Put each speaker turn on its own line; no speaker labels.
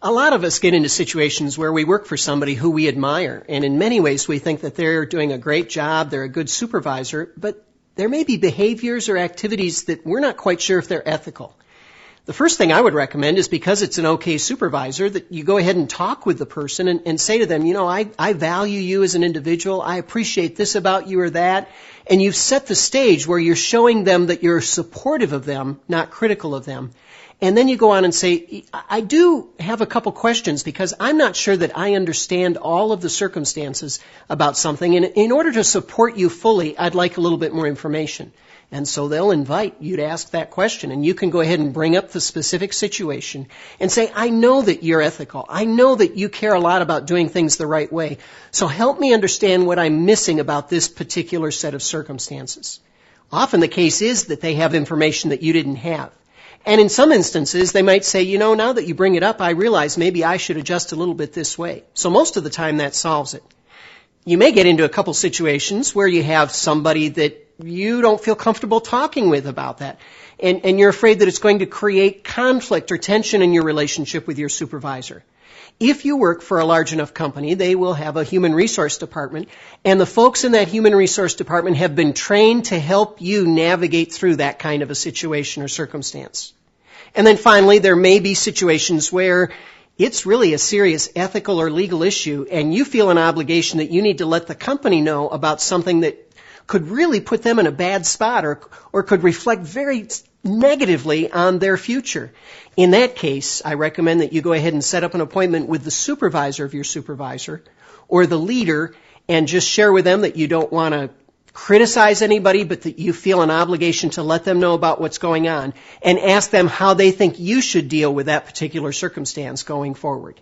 A lot of us get into situations where we work for somebody who we admire, and in many ways we think that they're doing a great job, they're a good supervisor, but there may be behaviors or activities that we're not quite sure if they're ethical. The first thing I would recommend is, because it's an okay supervisor, that you go ahead and talk with the person and say to them, I value you as an individual, I appreciate this about you or that, and you've set the stage where you're showing them that you're supportive of them, not critical of them. And then you go on and say, I do have a couple questions because I'm not sure that I understand all of the circumstances about something. And in order to support you fully, I'd like a little bit more information. And so they'll invite you to ask that question. And you can go ahead and bring up the specific situation and say, I know that you're ethical. I know that you care a lot about doing things the right way. So help me understand what I'm missing about this particular set of circumstances. Often the case is that they have information that you didn't have. And in some instances, they might say, now that you bring it up, I realize maybe I should adjust a little bit this way. So most of the time that solves it. You may get into a couple situations where you have somebody that you don't feel comfortable talking with about that. And you're afraid that it's going to create conflict or tension in your relationship with your supervisor. If you work for a large enough company, they will have a human resource department, and the folks in that human resource department have been trained to help you navigate through that kind of a situation or circumstance. And then finally, there may be situations where it's really a serious ethical or legal issue, and you feel an obligation that you need to let the company know about something that could really put them in a bad spot or could reflect very negatively on their future. In that case, I recommend that you go ahead and set up an appointment with the supervisor of your supervisor or the leader and just share with them that you don't want to criticize anybody, but that you feel an obligation to let them know about what's going on and ask them how they think you should deal with that particular circumstance going forward.